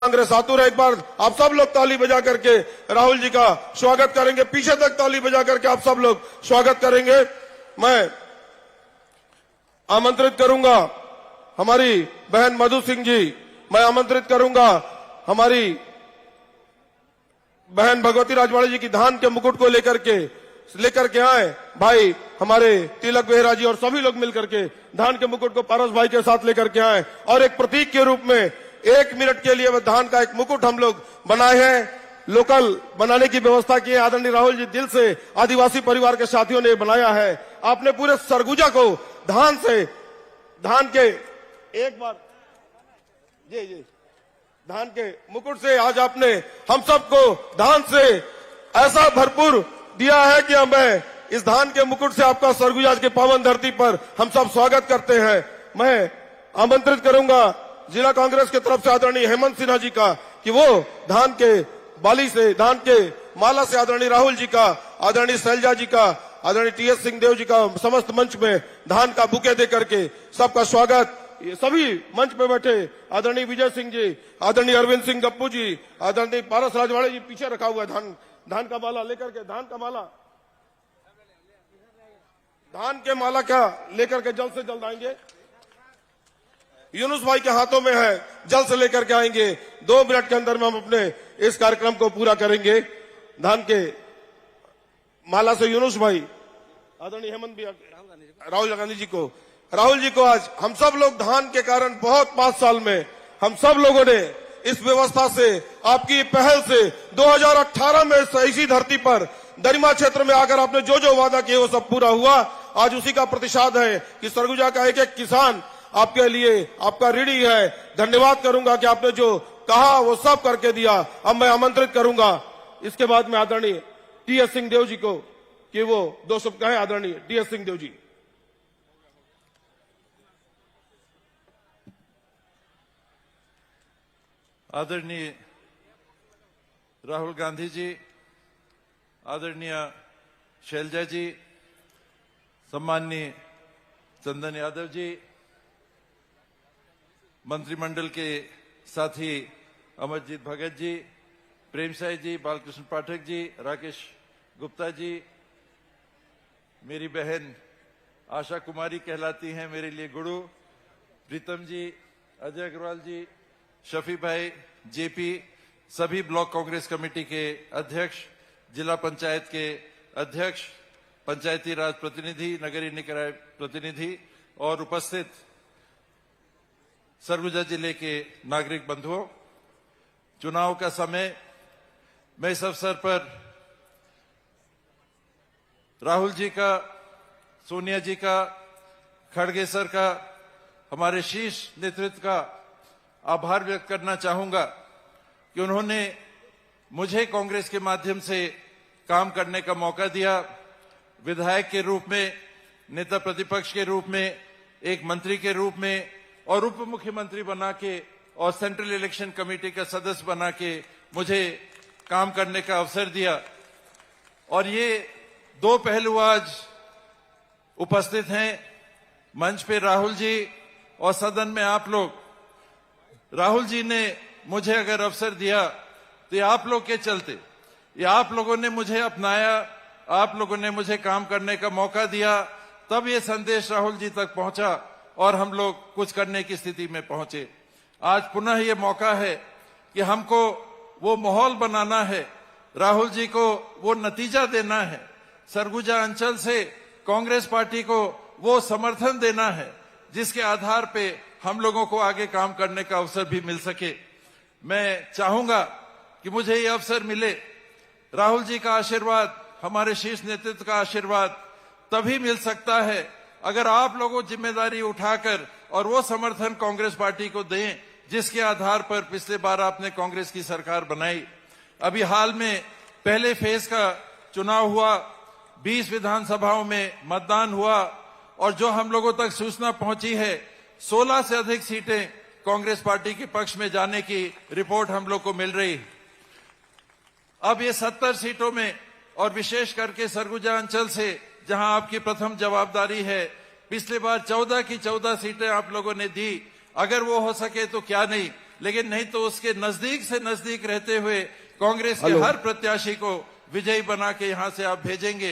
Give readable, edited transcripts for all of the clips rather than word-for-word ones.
कांग्रेस आतुर है। एक बार आप सब लोग ताली बजा करके राहुल जी का स्वागत करेंगे, पीछे तक ताली बजा करके आप सब लोग स्वागत करेंगे। मैं आमंत्रित करूंगा हमारी बहन मधु सिंह जी, मैं आमंत्रित करूंगा हमारी बहन भगवती राजवाड़ी जी की धान के मुकुट को लेकर के आए भाई हमारे तिलक बेहरा जी, और सभी लोग मिलकर के धान के मुकुट को पारस भाई के साथ लेकर के आए और एक प्रतीक के रूप में 1 मिनट के लिए वह धान का एक मुकुट हम लोग बनाए हैं। लोकल बनाने की व्यवस्था की है आदरणीय राहुल जी, दिल से आदिवासी परिवार के साथियों ने बनाया है। आपने पूरे सरगुजा को धान के एक बार जी धान के मुकुट से आज आपने हम सबको धान से ऐसा भरपूर दिया है कि हमें इस धान के मुकुट से आपका सरगुजा के पावन धरती पर हम सब स्वागत करते हैं। मैं आमंत्रित करूंगा जिला कांग्रेस की तरफ से आदरणीय हेमंत सिन्हा जी का कि वो धान के बाली से, धान के माला से आदरणीय राहुल जी का, आदरणीय शैलजा जी का, आदरणीय टीएस सिंहदेव जी का समस्त मंच में धान का बुके दे करके सबका स्वागत। सभी मंच पे बैठे आदरणीय विजय सिंह जी, आदरणीय अरविंद सिंह गप्पू जी, आदरणीय पारस राजवाड़े जी पीछे रखा हुआ है धान का माला लेकर के, धान के माला क्या लेकर के जल्द से जल्द आएंगे। यूनुस भाई के हाथों में है, जल्द से लेकर के आएंगे। 2 मिनट के अंदर में हम अपने इस कार्यक्रम को पूरा करेंगे। धान के माला से यूनुस भाई, आदरणीय हेमंत भी, राहुल जी को आज हम सब लोग धान के कारण बहुत 5 साल में हम सब लोगों ने इस व्यवस्था से, आपकी पहल से 2018 में इसी धरती पर दरिमा क्षेत्र में आकर आपने जो जो वादा किए वो सब पूरा हुआ। आज उसी का प्रतिशत है कि सरगुजा का एक एक किसान आपके लिए आपका ऋणी है। धन्यवाद करूंगा कि आपने जो कहा वो सब करके दिया। अब मैं आमंत्रित करूंगा इसके बाद में आदरणीय टीएस सिंहदेव जी को कि वो 2 शब्द कहें। आदरणीय टीएस सिंहदेव जी। आदरणीय राहुल गांधी जी, आदरणीय शैलजा जी, सम्माननीय चंदन यादव जी, मंत्रिमंडल के साथी अमरजीत भगत जी, प्रेम साई जी, बालकृष्ण पाठक जी, राकेश गुप्ता जी, मेरी बहन आशा कुमारी कहलाती हैं मेरे लिए गुरु, प्रीतम जी, अजय अग्रवाल जी, शफी भाई, जेपी, सभी ब्लॉक कांग्रेस कमेटी के अध्यक्ष, जिला पंचायत के अध्यक्ष, पंचायती राज प्रतिनिधि, नगरीय निकाय प्रतिनिधि और उपस्थित सरगुजा जिले के नागरिक बंधुओं, चुनाव का समय, मैं इस अवसर पर राहुल जी का, सोनिया जी का, खड़गे सर का, हमारे शीर्ष नेतृत्व का आभार व्यक्त करना चाहूंगा कि उन्होंने मुझे कांग्रेस के माध्यम से काम करने का मौका दिया। विधायक के रूप में, नेता प्रतिपक्ष के रूप में, एक मंत्री के रूप में और उप मुख्यमंत्री बना के और सेंट्रल इलेक्शन कमेटी का सदस्य बना के मुझे काम करने का अवसर दिया। और ये 2 पहलू आज उपस्थित हैं मंच पे, राहुल जी और सदन में आप लोग। राहुल जी ने मुझे अगर अवसर दिया तो ये आप लोग के चलते, ये आप लोगों ने मुझे अपनाया, आप लोगों ने मुझे काम करने का मौका दिया, तब ये संदेश राहुल जी तक पहुंचा और हम लोग कुछ करने की स्थिति में पहुंचे। आज पुनः ये मौका है कि हमको वो माहौल बनाना है, राहुल जी को वो नतीजा देना है, सरगुजा अंचल से कांग्रेस पार्टी को वो समर्थन देना है जिसके आधार पे हम लोगों को आगे काम करने का अवसर भी मिल सके। मैं चाहूंगा कि मुझे ये अवसर मिले। राहुल जी का आशीर्वाद, हमारे शीर्ष नेतृत्व का आशीर्वाद तभी मिल सकता है अगर आप लोगों जिम्मेदारी उठाकर और वो समर्थन कांग्रेस पार्टी को दें जिसके आधार पर पिछले बार आपने कांग्रेस की सरकार बनाई। अभी हाल में पहले फेज का चुनाव हुआ, 20 विधानसभाओं में मतदान हुआ और जो हम लोगों तक सूचना पहुंची है 16 से अधिक सीटें कांग्रेस पार्टी के पक्ष में जाने की रिपोर्ट हम लोग को मिल रही। अब ये 70 सीटों में और विशेष करके सरगुजा अंचल से जहां आपकी प्रथम जवाबदारी है, पिछले बार 14 की 14 सीटें आप लोगों ने दी, अगर वो हो सके तो क्या नहीं, लेकिन नहीं तो उसके नजदीक से नजदीक रहते हुए कांग्रेस के हेलो। हर प्रत्याशी को विजयी बना के यहां से आप भेजेंगे,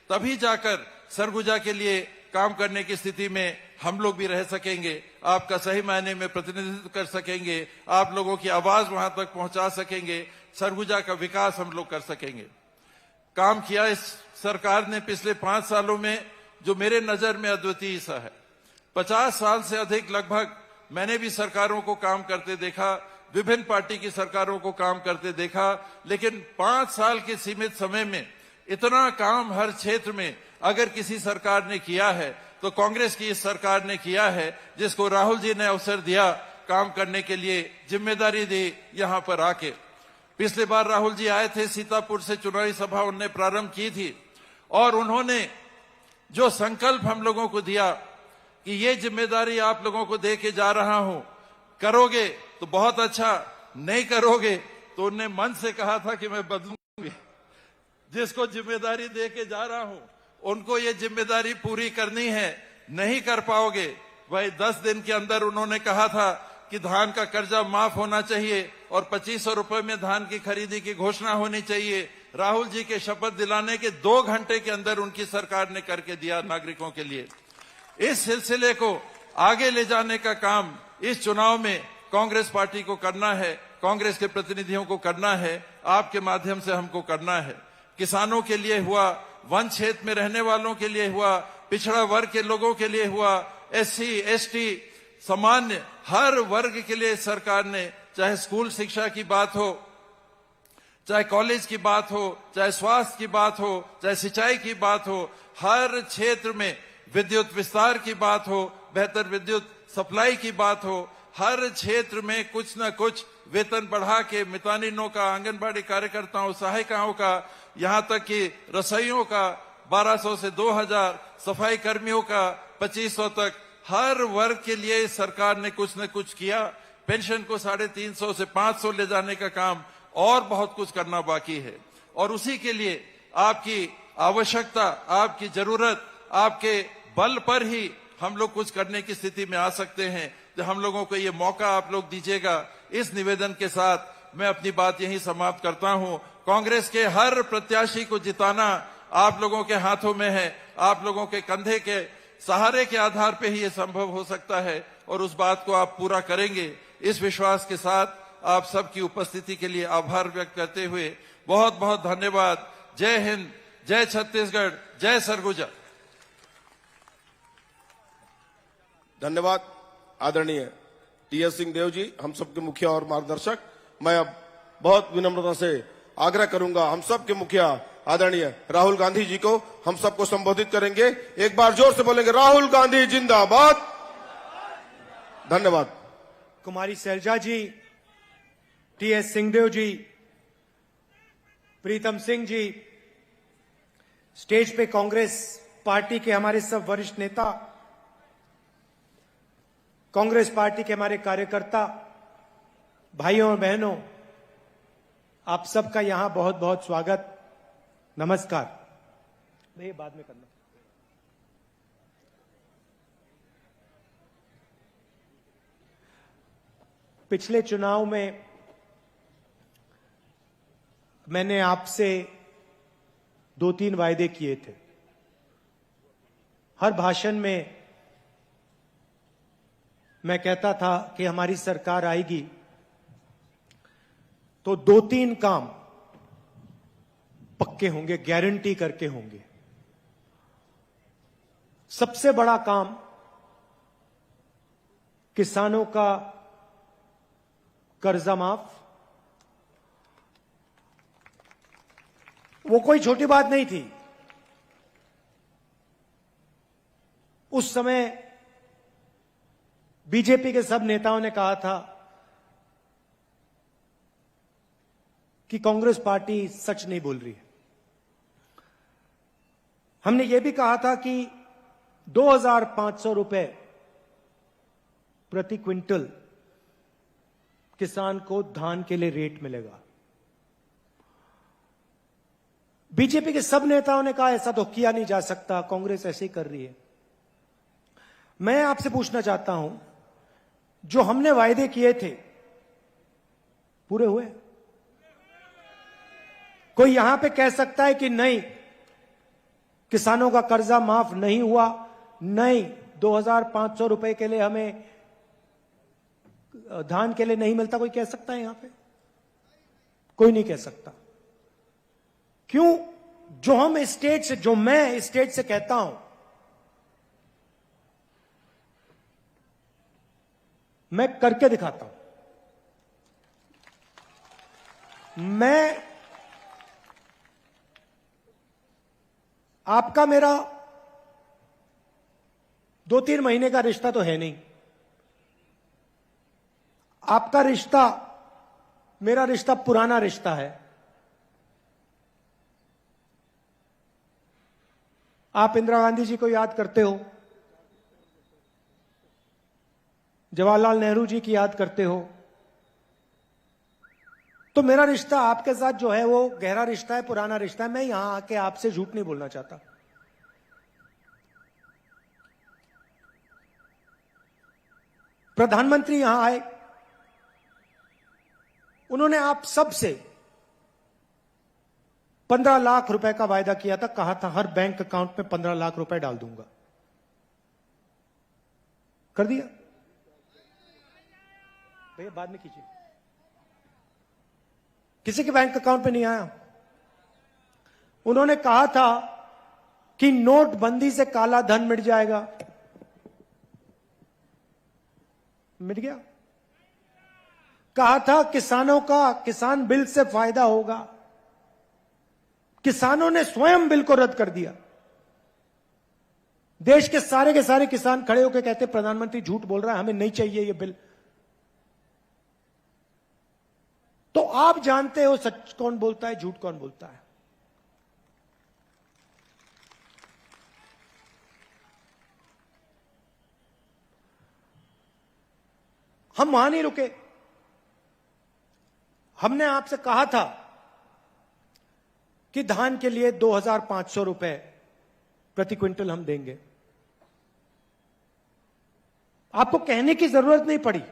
तभी जाकर सरगुजा के लिए काम करने की स्थिति में हम लोग भी रह सकेंगे, आपका सही मायने में प्रतिनिधित्व कर सकेंगे, आप लोगों की आवाज वहां तक पहुंचा सकेंगे, सरगुजा का विकास हम लोग कर सकेंगे। काम किया इस सरकार ने पिछले 5 सालों में जो मेरे नजर में अद्वितीय सा है। 50 साल से अधिक लगभग मैंने भी सरकारों को काम करते देखा, विभिन्न पार्टी की सरकारों को काम करते देखा, लेकिन 5 साल के सीमित समय में इतना काम हर क्षेत्र में अगर किसी सरकार ने किया है तो कांग्रेस की इस सरकार ने किया है, जिसको राहुल जी ने अवसर दिया काम करने के लिए, जिम्मेदारी दी यहां पर आके। पिछले बार राहुल जी आए थे, सीतापुर से चुनावी सभा उन्होंने प्रारंभ की थी और उन्होंने जो संकल्प हम लोगों को दिया कि ये जिम्मेदारी आप लोगों को दे के जा रहा हूं, करोगे तो बहुत अच्छा, नहीं करोगे तो उन्होंने मन से कहा था कि मैं बदलूंगी। जिसको जिम्मेदारी दे के जा रहा हूं उनको ये जिम्मेदारी पूरी करनी है, नहीं कर पाओगे। भाई 10 दिन के अंदर उन्होंने कहा था कि धान का कर्जा माफ होना चाहिए और 2500 रुपए में धान की खरीदी की घोषणा होनी चाहिए। राहुल जी के शपथ दिलाने के 2 घंटे के अंदर उनकी सरकार ने करके दिया नागरिकों के लिए। इस सिलसिले को आगे ले जाने का काम इस चुनाव में कांग्रेस पार्टी को करना है, कांग्रेस के प्रतिनिधियों को करना है, आपके माध्यम से हमको करना है। किसानों के लिए हुआ, वन क्षेत्र में रहने वालों के लिए हुआ, पिछड़ा वर्ग के लोगों के लिए हुआ, SC, ST, सामान्य हर वर्ग के लिए सरकार ने, चाहे स्कूल शिक्षा की बात हो, चाहे कॉलेज की बात हो, चाहे स्वास्थ्य की बात हो, चाहे सिंचाई की बात हो, हर क्षेत्र में विद्युत विस्तार की बात हो, बेहतर विद्युत सप्लाई की बात हो, हर क्षेत्र में कुछ न कुछ वेतन बढ़ा के मितानिनों का, आंगनबाड़ी कार्यकर्ताओं, सहायिकाओं का, यहां तक कि रसोइयों का 1200 से 2000, सफाई कर्मियों का 2500 तक, हर वर्ग के लिए सरकार ने कुछ न कुछ किया। पेंशन को 350 से 500 ले जाने का काम और बहुत कुछ करना बाकी है और उसी के लिए आपकी आवश्यकता, आपकी जरूरत, आपके बल पर ही हम लोग कुछ करने की स्थिति में आ सकते हैं। तो हम लोगों को ये मौका आप लोग दीजिएगा। इस निवेदन के साथ मैं अपनी बात यहीं समाप्त करता हूं। कांग्रेस के हर प्रत्याशी को जिताना आप लोगों के हाथों में है, आप लोगों के कंधे के सहारे के आधार पे ही ये संभव हो सकता है और उस बात को आप पूरा करेंगे। इस विश्वास के साथ आप सबकी उपस्थिति के लिए आभार व्यक्त करते हुए बहुत बहुत धन्यवाद। जय हिंद, जय छत्तीसगढ़, जय सरगुजा। धन्यवाद आदरणीय TS सिंहदेव जी, हम सबके मुखिया और मार्गदर्शक। मैं अब बहुत विनम्रता से आग्रह करूंगा, हम सबके मुखिया आदरणीय राहुल गांधी जी को हम सबको संबोधित करेंगे। एक बार जोर से बोलेंगे, राहुल गांधी जिंदाबाद। धन्यवाद। कुमारी सैलजा जी, TS सिंहदेव जी, प्रीतम सिंह जी, स्टेज पे कांग्रेस पार्टी के हमारे सब वरिष्ठ नेता, कांग्रेस पार्टी के हमारे कार्यकर्ता, भाइयों और बहनों, आप सबका यहां बहुत बहुत स्वागत, नमस्कार। नहीं, बाद में करना। पिछले चुनाव में मैंने आपसे 2-3 वायदे किए थे। हर भाषण में मैं कहता था कि हमारी सरकार आएगी तो 2-3 काम पक्के होंगे, गारंटी करके होंगे। सबसे बड़ा काम किसानों का कर्जा माफ। वो कोई छोटी बात नहीं थी। उस समय बीजेपी के सब नेताओं ने कहा था कि कांग्रेस पार्टी सच नहीं बोल रही है। हमने यह भी कहा था कि 2500 रुपए प्रति क्विंटल किसान को धान के लिए रेट मिलेगा। बीजेपी के सब नेताओं ने कहा ऐसा तो किया नहीं जा सकता, कांग्रेस ऐसे ही कर रही है। मैं आपसे पूछना चाहता हूं, जो हमने वायदे किए थे पूरे हुए। कोई यहां पे कह सकता है कि नहीं, किसानों का कर्जा माफ नहीं हुआ, नहीं 2500 रुपए के लिए हमें धान के लिए नहीं मिलता, कोई कह सकता है यहां पे? कोई नहीं कह सकता। क्यों? जो हम स्टेट से, जो मैं स्टेट से कहता हूं, मैं करके दिखाता हूं। मैं आपका मेरा 2-3 महीने का रिश्ता तो है नहीं। आपका रिश्ता, मेरा रिश्ता पुराना रिश्ता है। आप इंदिरा गांधी जी को याद करते हो, जवाहरलाल नेहरू जी की याद करते हो, तो मेरा रिश्ता आपके साथ जो है वो गहरा रिश्ता है, पुराना रिश्ता है। मैं यहां आके आपसे झूठ नहीं बोलना चाहता। प्रधानमंत्री यहां आए, उन्होंने आप सबसे 15 लाख रुपए का वायदा किया था, कहा था हर बैंक अकाउंट में 15 लाख रुपए डाल दूंगा। कर दिया भैया? बाद में कीजिए। किसी के बैंक अकाउंट में नहीं आया। उन्होंने कहा था कि नोटबंदी से काला धन मिट जाएगा, मिट गया। कहा था किसानों का, किसान बिल से फायदा होगा, किसानों ने स्वयं बिल को रद्द कर दिया। देश के सारे किसान खड़े होकर कहते प्रधानमंत्री झूठ बोल रहा है, हमें नहीं चाहिए ये बिल। तो आप जानते हो सच कौन बोलता है, झूठ कौन बोलता है। हम वहां नहीं रुके। हमने आपसे कहा था कि धान के लिए 2500 रुपए प्रति क्विंटल हम देंगे। आपको कहने की जरूरत नहीं पड़ी,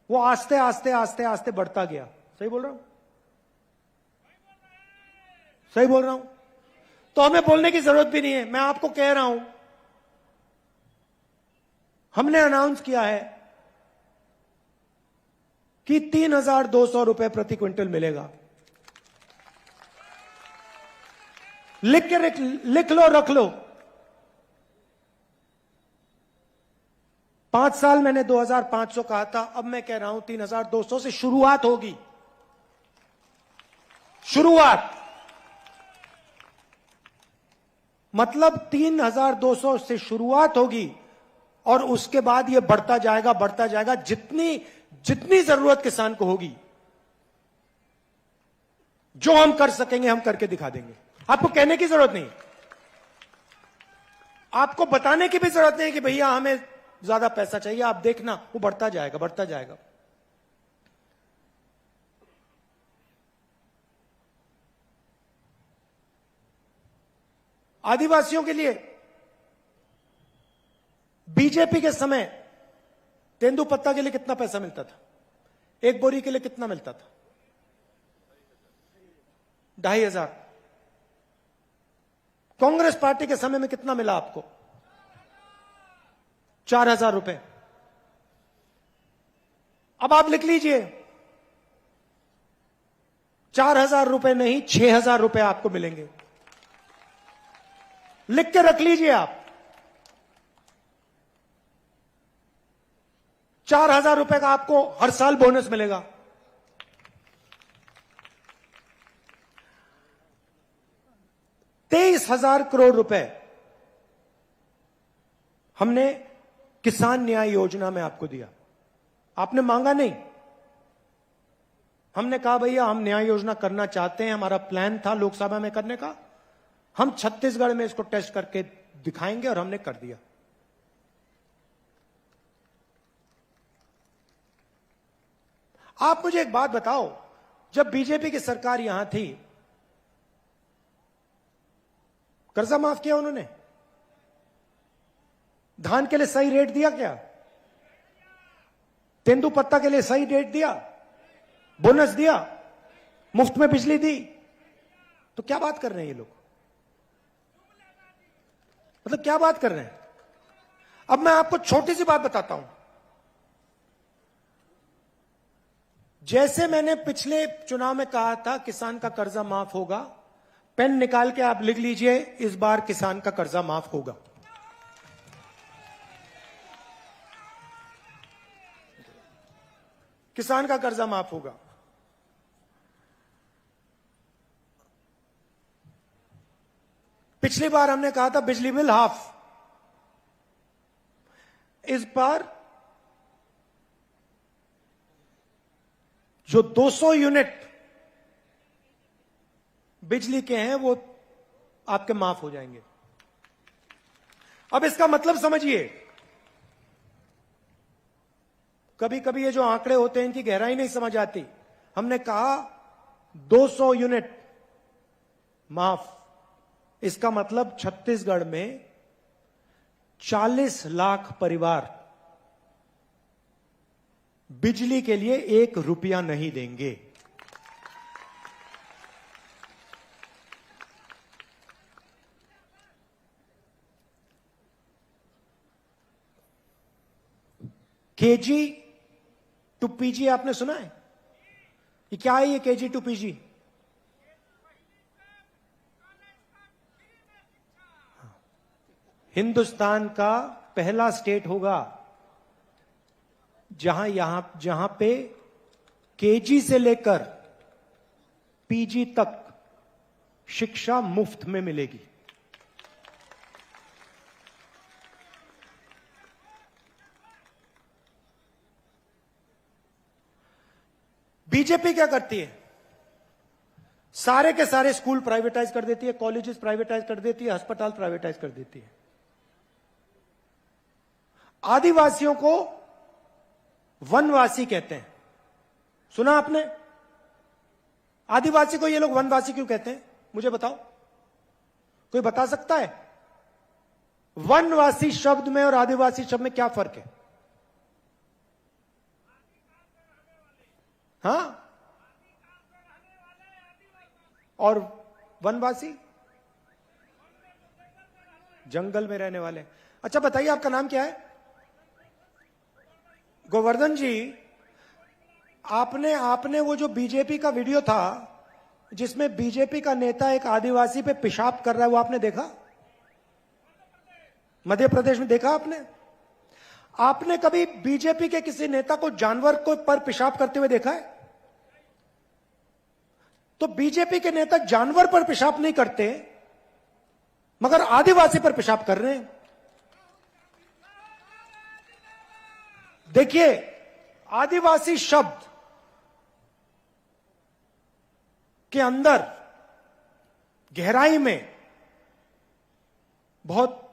वो आस्ते आस्ते आस्ते आस्ते बढ़ता गया। सही बोल रहा हूं? सही बोल रहा हूं? तो हमें बोलने की जरूरत भी नहीं है। मैं आपको कह रहा हूं, हमने अनाउंस किया है कि 3200 रुपए प्रति क्विंटल मिलेगा। लिख लो, रख लो। 5 साल मैंने 2500 कहा था, अब मैं कह रहा हूं 3200 से शुरुआत होगी। शुरुआत मतलब 3200 से शुरुआत होगी और उसके बाद यह बढ़ता जाएगा, बढ़ता जाएगा। जितनी जरूरत किसान को होगी, जो हम कर सकेंगे हम करके दिखा देंगे। आपको कहने की जरूरत नहीं, आपको बताने की भी जरूरत नहीं कि भैया हमें ज्यादा पैसा चाहिए। आप देखना वो बढ़ता जाएगा, बढ़ता जाएगा। आदिवासियों के लिए बीजेपी के समय तेंदुपत्ता के लिए कितना पैसा मिलता था? एक बोरी के लिए कितना मिलता था? 2500। कांग्रेस पार्टी के समय में कितना मिला आपको? 4000 रुपए। अब आप लिख लीजिए, 4000 रुपए नहीं 6000 रुपए आपको मिलेंगे। लिख के रख लीजिए आप। 4000 रुपए का आपको हर साल बोनस मिलेगा। ₹23,000 करोड़ रुपए हमने किसान न्याय योजना में आपको दिया। आपने मांगा नहीं, हमने कहा भैया हम न्याय योजना करना चाहते हैं, हमारा प्लान था लोकसभा में करने का, हम छत्तीसगढ़ में इसको टेस्ट करके दिखाएंगे, और हमने कर दिया। आप मुझे एक बात बताओ, जब बीजेपी की सरकार यहां थी, कर्जा माफ किया उन्होंने? धान के लिए सही रेट दिया क्या? तेंदुपत्ता के लिए सही रेट दिया? बोनस दिया, मुफ्त में बिजली दी, तो क्या बात कर रहे हैं ये लोग? मतलब क्या बात कर रहे हैं? अब मैं आपको छोटी सी बात बताता हूं। जैसे मैंने पिछले चुनाव में कहा था किसान का कर्जा माफ होगा, पेन निकाल के आप लिख लीजिए, इस बार किसान का कर्जा माफ होगा। किसान का कर्जा माफ होगा। पिछली बार हमने कहा था बिजली बिल हाफ, इस बार जो 200 यूनिट बिजली के हैं वो आपके माफ हो जाएंगे। अब इसका मतलब समझिए, कभी कभी ये जो आंकड़े होते हैं इनकी गहराई नहीं समझ आती। हमने कहा 200 यूनिट माफ, इसका मतलब छत्तीसगढ़ में 40 लाख परिवार बिजली के लिए 1 रुपया नहीं देंगे। केजी टू पीजी आपने सुना है? ये क्या है ये केजी टू पीजी? हिंदुस्तान का पहला स्टेट होगा जहां पे केजी से लेकर पीजी तक शिक्षा मुफ्त में मिलेगी। बीजेपी क्या करती है? सारे के सारे स्कूल प्राइवेटाइज कर देती है, कॉलेजेस प्राइवेटाइज कर देती है, अस्पताल प्राइवेटाइज कर देती है। आदिवासियों को वनवासी कहते हैं, सुना आपने? आदिवासी को ये लोग वनवासी क्यों कहते हैं? मुझे बताओ, कोई बता सकता है? वनवासी शब्द में और आदिवासी शब्द में क्या फर्क है? हाँ, और वनवासी जंगल में रहने वाले। अच्छा बताइए, आपका नाम क्या है? गोवर्धन जी, आपने वो जो बीजेपी का वीडियो था जिसमें बीजेपी का नेता एक आदिवासी पे पेशाब कर रहा है, वो आपने देखा? मध्य प्रदेश में देखा आपने? आपने कभी बीजेपी के किसी नेता को जानवर को पर पेशाब करते हुए देखा है? तो बीजेपी के नेता जानवर पर पेशाब नहीं करते, मगर आदिवासी पर पेशाब कर रहे हैं। देखिए, आदिवासी शब्द के अंदर गहराई में बहुत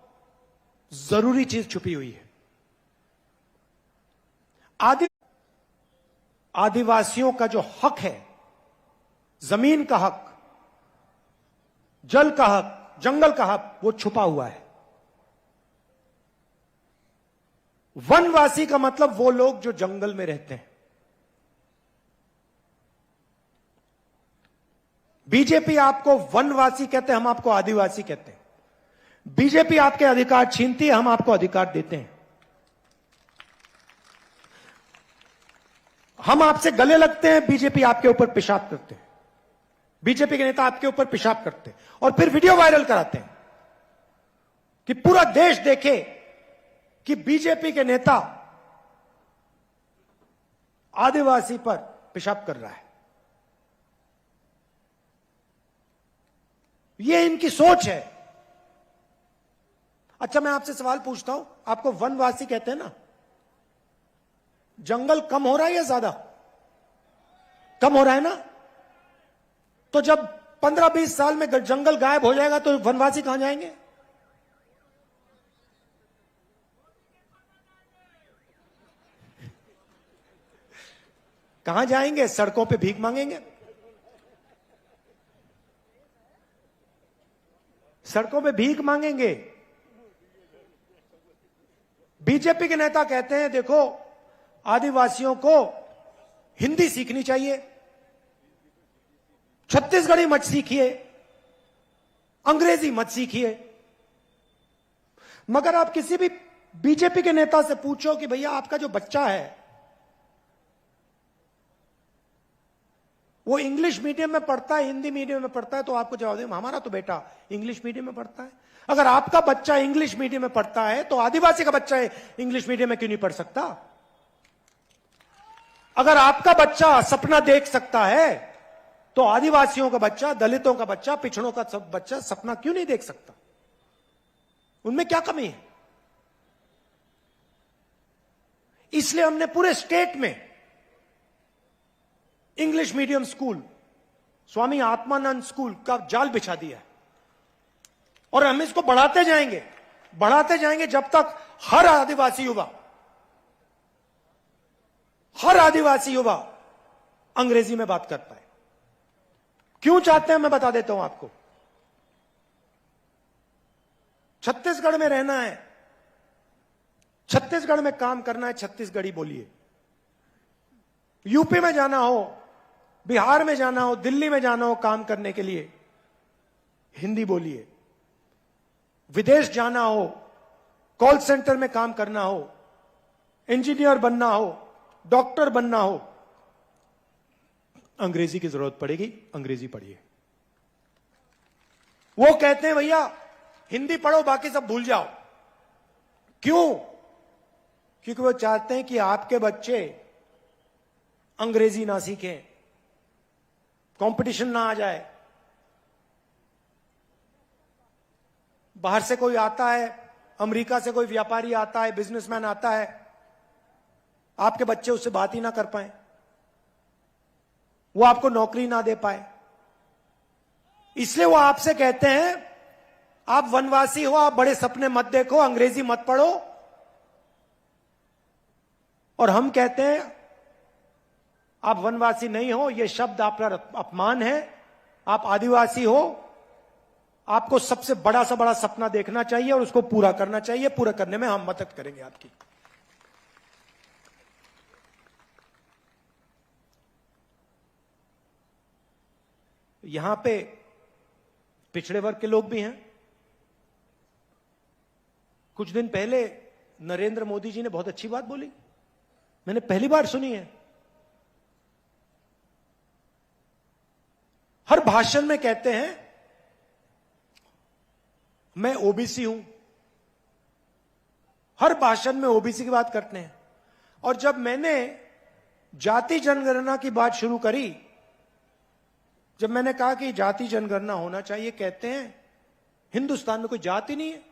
जरूरी चीज छुपी हुई है। आदिवासियों का जो हक है, जमीन का हक, जल का हक, जंगल का हक, वो छुपा हुआ है। वनवासी का मतलब वो लोग जो जंगल में रहते हैं। बीजेपी आपको वनवासी कहते हैं, हम आपको आदिवासी कहते हैं। बीजेपी आपके अधिकार छीनती है, हम आपको अधिकार देते हैं। हम आपसे गले लगते हैं, बीजेपी आपके ऊपर पेशाब करते हैं। बीजेपी के नेता आपके ऊपर पेशाब करते हैं और फिर वीडियो वायरल कराते हैं कि पूरा देश देखे कि बीजेपी के नेता आदिवासी पर पेशाब कर रहा है। यह इनकी सोच है। अच्छा, मैं आपसे सवाल पूछता हूं, आपको वनवासी कहते हैं ना? जंगल कम हो रहा है या ज्यादा? कम हो रहा है ना? तो जब 15-20 साल में जंगल गायब हो जाएगा तो वनवासी कहां जाएंगे? कहां जाएंगे? सड़कों पे भीख मांगेंगे। सड़कों पे भीख मांगेंगे। बीजेपी के नेता कहते हैं देखो, आदिवासियों को हिंदी सीखनी चाहिए, छत्तीसगढ़ी मत सीखिए, अंग्रेजी मत सीखिए। मगर आप किसी भी बीजेपी के नेता से पूछो कि भैया आपका जो बच्चा है वो इंग्लिश मीडियम में पढ़ता है, हिंदी मीडियम में पढ़ता है, तो आपको जवाब दें हमारा तो बेटा इंग्लिश मीडियम में पढ़ता है। अगर आपका बच्चा इंग्लिश मीडियम में पढ़ता है तो आदिवासी का बच्चा इंग्लिश मीडियम में क्यों नहीं पढ़ सकता? अगर आपका बच्चा सपना देख सकता है तो आदिवासियों का बच्चा, दलितों का बच्चा, पिछड़ों का सब बच्चा सपना क्यों नहीं देख सकता? उनमें क्या कमी है? इसलिए हमने पूरे स्टेट में English medium school, Swami Atmanand school का जाल बिछा दिया है और हम इसको बढ़ाते जाएंगे जब तक हर आदिवासी युवा अंग्रेजी में बात कर पाए। क्यों चाहते हैं मैं बता देता हूं आपको। छत्तीसगढ़ में रहना है, छत्तीसगढ़ में काम करना है, छत्तीसगढ़ी बोलिए। यूपी में जाना हो, बिहार में जाना हो, दिल्ली में जाना हो काम करने के लिए, हिंदी बोलिए। विदेश जाना हो, कॉल सेंटर में काम करना हो, इंजीनियर बनना हो, डॉक्टर बनना हो, अंग्रेजी की जरूरत पड़ेगी, अंग्रेजी पढ़िए। वो कहते हैं भैया हिंदी पढ़ो बाकी सब भूल जाओ। क्यों? क्योंकि वो चाहते हैं कि आपके बच्चे अंग्रेजी ना सीखें, कंपटीशन ना आ जाए। बाहर से कोई आता है, अमेरिका से कोई व्यापारी आता है, बिजनेसमैन आता है, आपके बच्चे उससे बात ही ना कर पाए, वो आपको नौकरी ना दे पाए। इसलिए वो आपसे कहते हैं आप वनवासी हो, आप बड़े सपने मत देखो, अंग्रेजी मत पढ़ो। और हम कहते हैं आप वनवासी नहीं हो, यह शब्द आपका अपमान है। आप आदिवासी हो, आपको सबसे बड़ा से बड़ा सपना देखना चाहिए और उसको पूरा करना चाहिए। पूरा करने में हम मदद करेंगे आपकी। यहां पे पिछड़े वर्ग के लोग भी हैं। कुछ दिन पहले नरेंद्र मोदी जी ने बहुत अच्छी बात बोली, मैंने पहली बार सुनी है। हर भाषण में कहते हैं मैं ओबीसी हूं, हर भाषण में ओबीसी की बात करते हैं। और जब मैंने जाति जनगणना की बात शुरू करी, जब मैंने कहा कि जाति जनगणना होना चाहिए, कहते हैं हिंदुस्तान में कोई जाति नहीं है,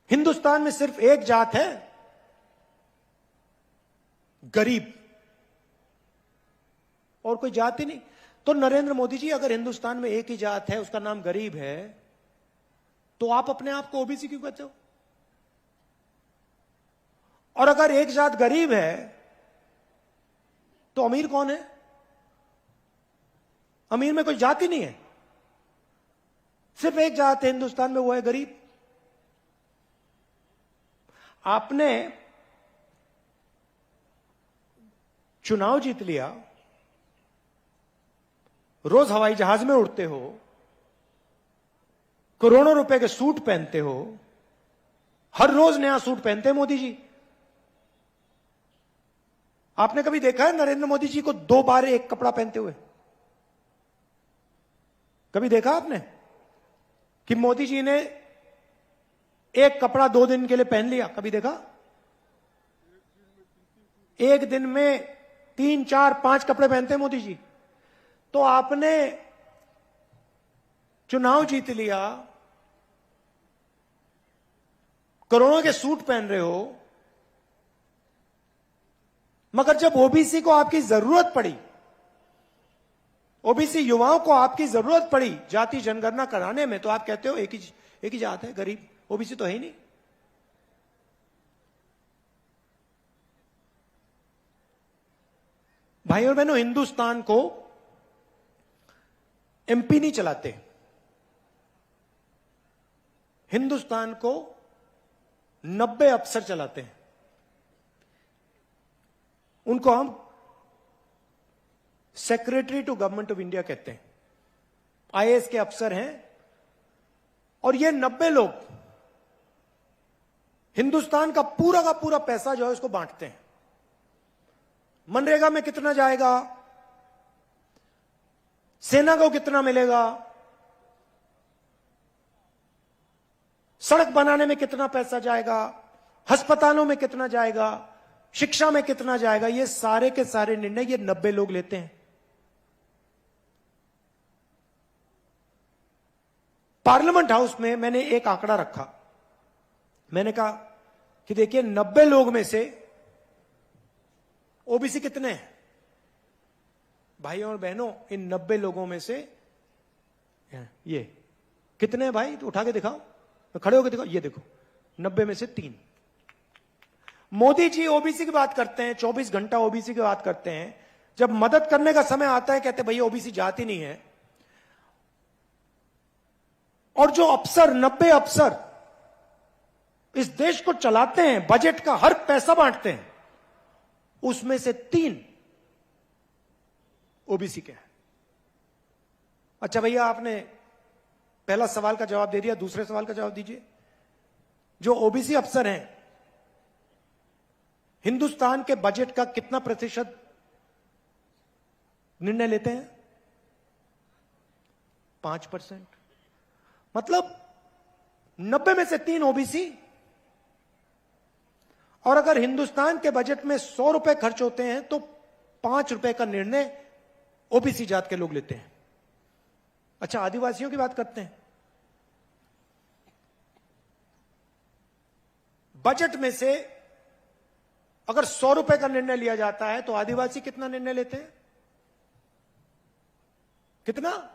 हिंदुस्तान में सिर्फ एक जात है, गरीब, और कोई जाति नहीं। तो नरेंद्र मोदी जी, अगर हिंदुस्तान में एक ही जात है, उसका नाम गरीब है, तो आप अपने आप को ओबीसी क्यों कहते हो? और अगर एक जात गरीब है तो अमीर कौन है? अमीर में कोई जाति नहीं है, सिर्फ एक जात है हिंदुस्तान में, वो है गरीब। आपने चुनाव जीत लिया, रोज हवाई जहाज में उड़ते हो, करोड़ों रुपए के सूट पहनते हो, हर रोज नया सूट पहनते हैं मोदी जी। आपने कभी देखा है नरेंद्र मोदी जी को 2 बार एक कपड़ा पहनते हुए? कभी देखा आपने कि मोदी जी ने एक कपड़ा 2 दिन के लिए पहन लिया? कभी देखा? एक दिन में 3, 4, 5 कपड़े पहनते हैं मोदी जी। तो आपने चुनाव जीत लिया, करोड़ों के सूट पहन रहे हो, मगर जब ओबीसी को आपकी जरूरत पड़ी, ओबीसी युवाओं को आपकी जरूरत पड़ी जाति जनगणना कराने में, तो आप कहते हो एक ही जात है, गरीब, ओबीसी तो है ही नहीं। भाई और बहनों, हिंदुस्तान को एमपी नहीं चलाते, हिंदुस्तान को 90 अफसर चलाते हैं। उनको हम secretary to government of India कहते हैं, आईएएस के अफसर हैं, और ये 90 लोग हिंदुस्तान का पूरा पैसा जो है उसको बांटते हैं। मनरेगा में कितना जाएगा, सेना को कितना मिलेगा, सड़क बनाने में कितना पैसा जाएगा, अस्पतालों में कितना जाएगा, शिक्षा में कितना जाएगा, ये सारे के सारे निर्णय ये 90 लोग लेते हैं। पार्लियामेंट हाउस में मैंने एक आंकड़ा रखा, मैंने कहा कि देखिए 90 लोग में से ओबीसी कितने हैं भाइयों और बहनों, इन 90 लोगों में से ये कितने हैं भाई, तो उठा के दिखाओ, तो खड़े होकर दिखाओ, ये देखो 90 में से 3। मोदी जी ओबीसी की बात करते हैं, 24 घंटा ओबीसी की बात करते हैं, जब मदद करने का समय आता है कहते भैया ओबीसी जाति नहीं है। और जो अफसर 90 अफसर इस देश को चलाते हैं, बजट का हर पैसा बांटते हैं, उसमें से 3 ओबीसी के हैं। अच्छा भैया, आपने पहला सवाल का जवाब दे दिया, दूसरे सवाल का जवाब दीजिए। जो ओबीसी अफसर हैं, हिंदुस्तान के बजट का कितना प्रतिशत निर्णय लेते हैं? 5%। मतलब 90 में से 3 ओबीसी। और अगर हिंदुस्तान के बजट में 100 रुपए खर्च होते हैं तो 5 रुपए का निर्णय ओबीसी जात के लोग लेते हैं। अच्छा, आदिवासियों की बात करते हैं। बजट में से अगर 100 रुपए का निर्णय लिया जाता है तो आदिवासी कितना निर्णय लेते हैं? कितना?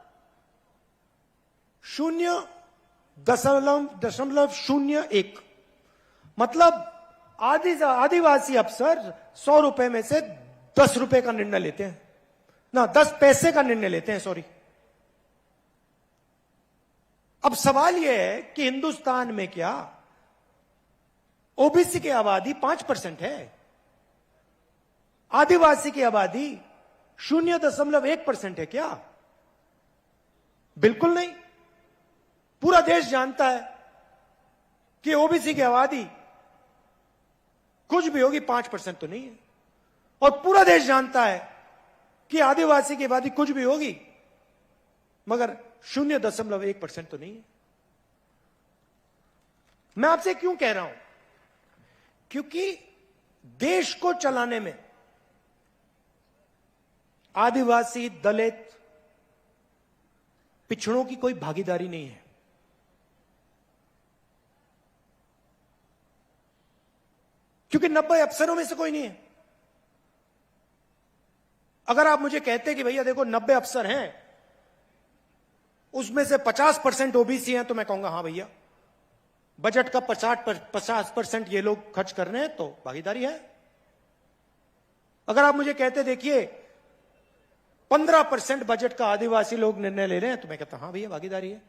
0.01। मतलब आदिवासी अफसर 100 रुपए में से 10 रुपए का निर्णय लेते हैं, ना 10 पैसे का निर्णय लेते हैं, सॉरी। अब सवाल यह है कि हिंदुस्तान में क्या ओबीसी की आबादी 5% है? आदिवासी की आबादी 0.1% है क्या? बिल्कुल नहीं। पूरा देश जानता है कि ओबीसी की आबादी कुछ भी होगी 5% तो नहीं है, और पूरा देश जानता है कि आदिवासी की आबादी कुछ भी होगी मगर 0.1% तो नहीं है। मैं आपसे क्यों कह रहा हूं? क्योंकि देश को चलाने में आदिवासी, दलित, पिछड़ों की कोई भागीदारी नहीं है। क्योंकि 90 अफसरों में से कोई नहीं है। अगर आप मुझे कहते कि भैया देखो 90 अफसर हैं, उसमें से 50% ओबीसी हैं, तो मैं कहूंगा हाँ भैया, बजट का 50% ये लोग खर्च कर रहे हैं तो भागीदारी है। अगर आप मुझे कहते देखिए 15% बजट का आदिवासी लोग निर्णय ले रहे हैं, तो मैं कहता हाँ भैया भागीदारी है।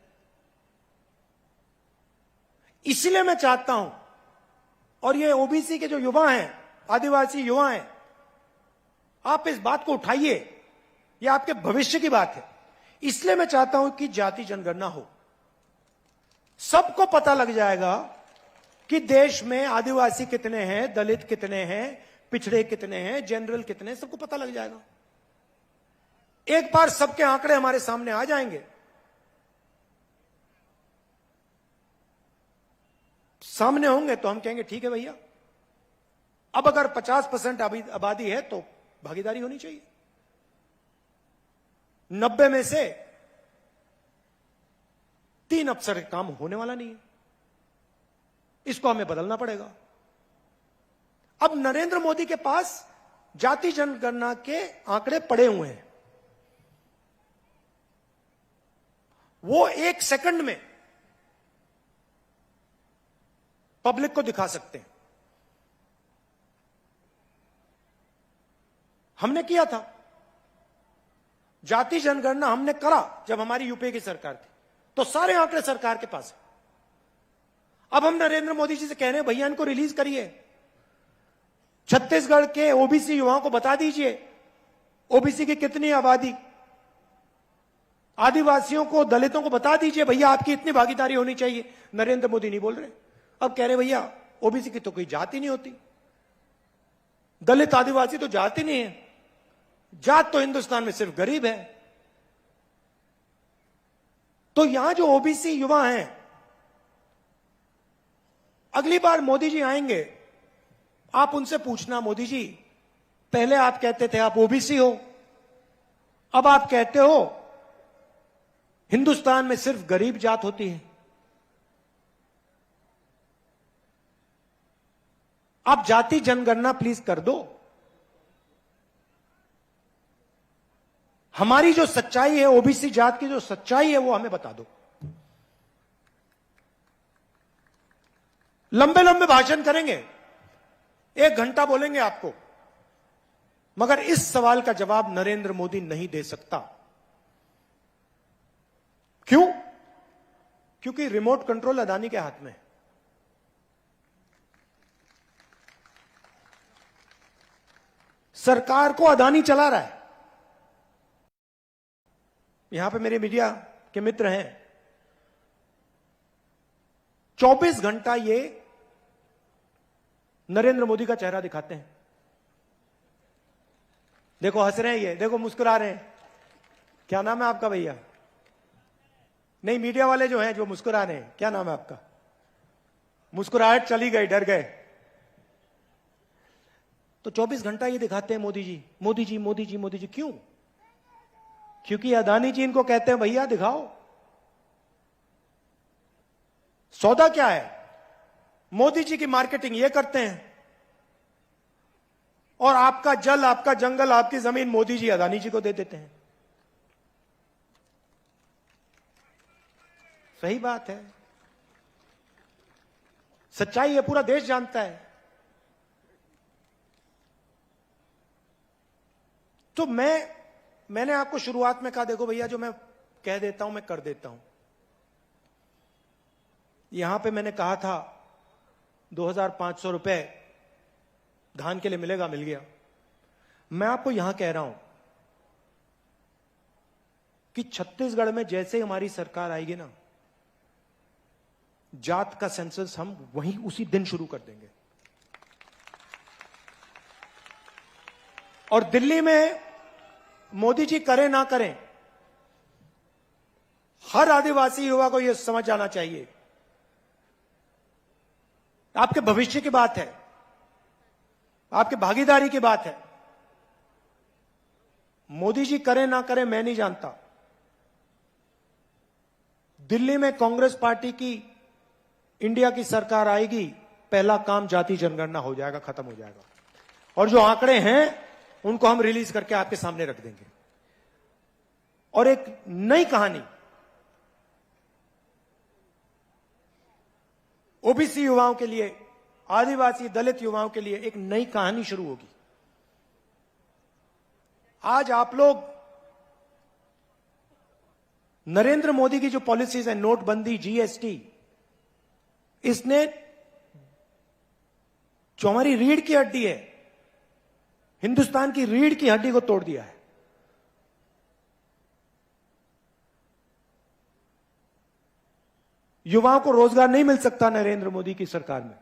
इसलिए मैं चाहता हूं, और ये ओबीसी के जो युवा हैं, आदिवासी युवा हैं, आप इस बात को उठाइए, ये आपके भविष्य की बात है। इसलिए मैं चाहता हूं कि जाति जनगणना हो, सबको पता लग जाएगा कि देश में आदिवासी कितने हैं, दलित कितने हैं, पिछड़े कितने हैं, जनरल कितने हैं, सबको पता लग जाएगा। एक बार सबके आंकड़े हमारे सामने आ जाएंगे, सामने होंगे, तो हम कहेंगे ठीक है भैया, अब अगर 50% आबादी है तो भागीदारी होनी चाहिए। 90 में से 3 अफसर काम होने वाला नहीं है, इसको हमें बदलना पड़ेगा। अब नरेंद्र मोदी के पास जाति जनगणना के आंकड़े पड़े हुए हैं, वो 1 सेकंड में पब्लिक को दिखा सकते हैं। हमने किया था जाति जनगणना, हमने करा जब हमारी यूपीए की सरकार थी, तो सारे आंकड़े सरकार के पास है। अब हम नरेंद्र मोदी जी से कह रहे हैं भैया इनको रिलीज करिए, छत्तीसगढ़ के ओबीसी युवाओं को बता दीजिए ओबीसी की कितनी आबादी, आदिवासियों को, दलितों को बता दीजिए भैया आपकी इतनी भागीदारी होनी चाहिए। नरेंद्र मोदी नहीं बोल रहे। अब कह रहे भैया ओबीसी की तो कोई जाति नहीं होती, दलित आदिवासी तो जाति नहीं है, जात तो हिंदुस्तान में सिर्फ गरीब है। तो यहां जो ओबीसी युवा हैं, अगली बार मोदी जी आएंगे, आप उनसे पूछना, मोदी जी पहले आप कहते थे आप ओबीसी हो, अब आप कहते हो हिंदुस्तान में सिर्फ गरीब जात होती है। आप जाति जनगणना प्लीज कर दो। हमारी जो सच्चाई है, ओबीसी जात की जो सच्चाई है, वो हमें बता दो। लंबे लंबे भाषण करेंगे, 1 घंटा बोलेंगे आपको, मगर इस सवाल का जवाब नरेंद्र मोदी नहीं दे सकता। क्यों? क्योंकि रिमोट कंट्रोल अदानी के हाथ में है। सरकार को अदानी चला रहा है। यहां पे मेरे मीडिया के मित्र हैं, 24 घंटा ये नरेंद्र मोदी का चेहरा दिखाते हैं। देखो हंस रहे हैं, ये देखो मुस्कुरा रहे हैं। क्या नाम है आपका भैया? नहीं, मीडिया वाले जो हैं जो मुस्कुरा रहे हैं, क्या नाम है आपका? मुस्कुराहट चली गई, डर गए। तो 24 घंटा ये दिखाते हैं मोदी जी, मोदी जी, मोदी जी, मोदी जी। क्यों? क्योंकि अदानी जी इनको कहते हैं भैया दिखाओ सौदा क्या है। मोदी जी की मार्केटिंग ये करते हैं, और आपका जल, आपका जंगल, आपकी जमीन मोदी जी अदानी जी को दे देते हैं। सही बात है, सच्चाई है, पूरा देश जानता है। तो मैंने आपको शुरुआत में कहा, देखो भैया जो मैं कह देता हूं मैं कर देता हूं। यहां पे मैंने कहा था 2500 रुपए धान के लिए मिलेगा, मिल गया। मैं आपको यहां कह रहा हूं कि छत्तीसगढ़ में जैसे हमारी सरकार आएगी ना, जात का सेंसस हम वहीं उसी दिन शुरू कर देंगे। और दिल्ली में मोदी जी करें ना करें, हर आदिवासी युवा को यह समझ आना चाहिए, आपके भविष्य की बात है, आपके भागीदारी की बात है। मोदी जी करें ना करें मैं नहीं जानता, दिल्ली में कांग्रेस पार्टी की इंडिया की सरकार आएगी, पहला काम जाति जनगणना हो जाएगा, खत्म हो जाएगा। और जो आंकड़े हैं उनको हम रिलीज करके आपके सामने रख देंगे। और एक नई कहानी ओबीसी युवाओं के लिए, आदिवासी दलित युवाओं के लिए एक नई कहानी शुरू होगी। आज आप लोग नरेंद्र मोदी की जो पॉलिसीज है, नोटबंदी, जीएसटी, इसने जो हमारी रीढ़ की हड्डी है, हिंदुस्तान की रीढ़ की हड्डी को तोड़ दिया है। युवाओं को रोजगार नहीं मिल सकता नरेंद्र मोदी की सरकार में,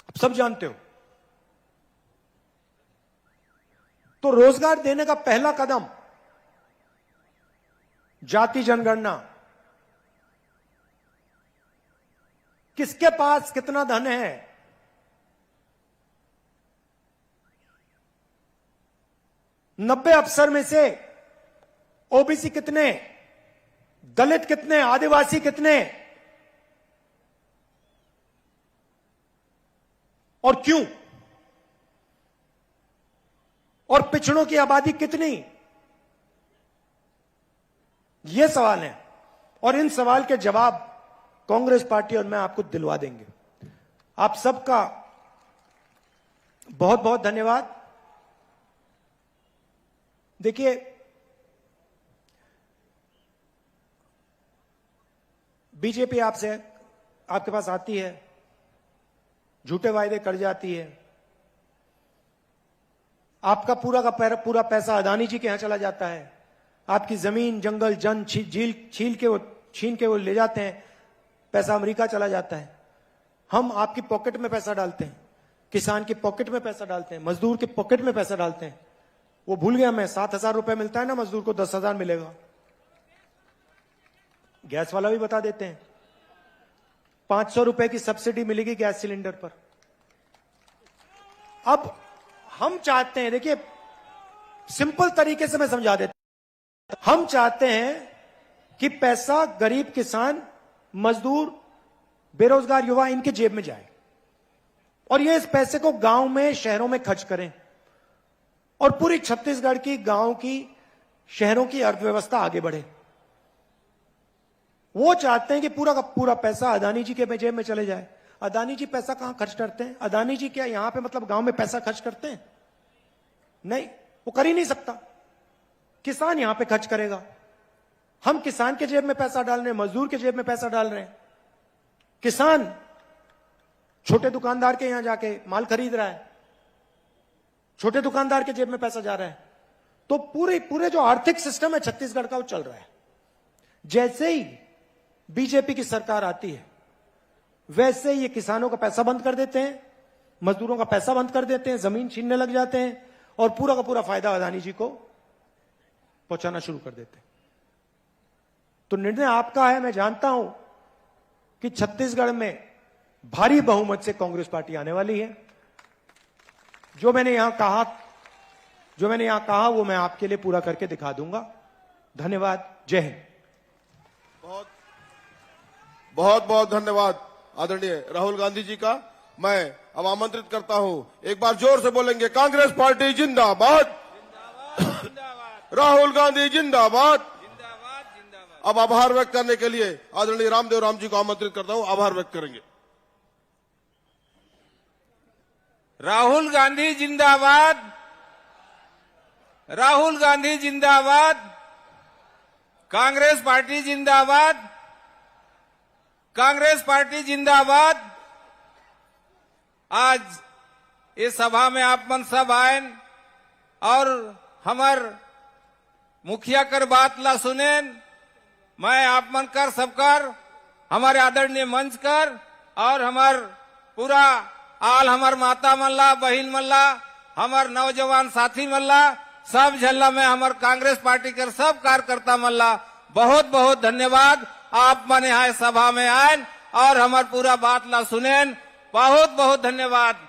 आप सब जानते हो। तो रोजगार देने का पहला कदम जाति जनगणना। किसके पास कितना धन है, 90 अफसर में से ओबीसी कितने, दलित कितने, आदिवासी कितने, और क्यों, और पिछड़ों की आबादी कितनी, ये सवाल है। और इन सवाल के जवाब कांग्रेस पार्टी और मैं आपको दिलवा देंगे। आप सबका बहुत बहुत धन्यवाद। देखिए, बीजेपी आपसे, आपके पास आती है, झूठे वायदे कर जाती है, आपका पूरा का पूरा पैसा अदानी जी के यहां चला जाता है। आपकी जमीन, जंगल, जन झील छीन के वो ले जाते हैं, पैसा अमेरिका चला जाता है। हम आपकी पॉकेट में पैसा डालते हैं, किसान की पॉकेट में पैसा डालते हैं, मजदूर की पॉकेट में पैसा डालते हैं। वो भूल गया मैं, 7,000 रुपए मिलता है ना मजदूर को, 10,000 मिलेगा। गैस वाला भी बता देते हैं, 500 रुपए की सब्सिडी मिलेगी गैस सिलेंडर पर। अब हम चाहते हैं, देखिए सिंपल तरीके से मैं समझा देता हूं, हम चाहते हैं कि पैसा गरीब किसान, मजदूर, बेरोजगार युवा, इनके जेब में जाए और ये इस पैसे को गांव में, शहरों में खर्च करें और पूरी छत्तीसगढ़ की, गांव की, शहरों की अर्थव्यवस्था आगे बढ़े। वो चाहते हैं कि पूरा का पूरा पैसा अदानी जी के जेब में चले जाए। अदानी जी पैसा कहां खर्च करते हैं? अदानी जी क्या यहां पे मतलब गांव में पैसा खर्च करते हैं? नहीं, वो कर ही नहीं सकता। किसान यहां पे खर्च करेगा। हम किसान के जेब में पैसा डाल रहे हैं, मजदूर के जेब में पैसा डाल रहे हैं। किसान छोटे दुकानदार के यहां जाके माल खरीद रहा है, छोटे दुकानदार के जेब में पैसा जा रहा है। तो पूरे जो आर्थिक सिस्टम है छत्तीसगढ़ का, वो चल रहा है। जैसे ही बीजेपी की सरकार आती है, वैसे ही ये किसानों का पैसा बंद कर देते हैं, मजदूरों का पैसा बंद कर देते हैं, जमीन छीनने लग जाते हैं और पूरा का पूरा फायदा अदानी जी को पहुंचाना शुरू कर देते हैं। तो निर्णय आपका है। मैं जानता हूं कि छत्तीसगढ़ में भारी बहुमत से कांग्रेस पार्टी आने वाली है। जो मैंने यहां कहा वो मैं आपके लिए पूरा करके दिखा दूंगा। धन्यवाद। जय हिंद। बहुत बहुत धन्यवाद आदरणीय राहुल गांधी जी का। मैं अब आमंत्रित करता हूं, एक बार जोर से बोलेंगे, कांग्रेस पार्टी जिंदाबाद, राहुल गांधी जिंदाबाद। अब आभार व्यक्त करने के लिए आदरणीय रामदेव राम जी को आमंत्रित करता हूं, आभार व्यक्त करेंगे। राहुल गांधी जिंदाबाद, राहुल गांधी जिंदाबाद, कांग्रेस पार्टी जिंदाबाद, कांग्रेस पार्टी जिंदाबाद। आज इस सभा में आप मन सब आए और हमार मुखिया कर बात ला सुनेन। मैं आप मन कर सबकर, हमारे आदरणीय मंच कर और हमार पूरा आल, हमार माता मल्ला, बहिन मल्ला, हमार नौजवान साथी मल्ला, सब झल्ला में हमार कांग्रेस पार्टी कर सब कार्यकर्ता मल्ला बहुत बहुत धन्यवाद। आप मन यहाँ सभा में आए और हमार पूरा बात ला सुनेन। बहुत बहुत धन्यवाद।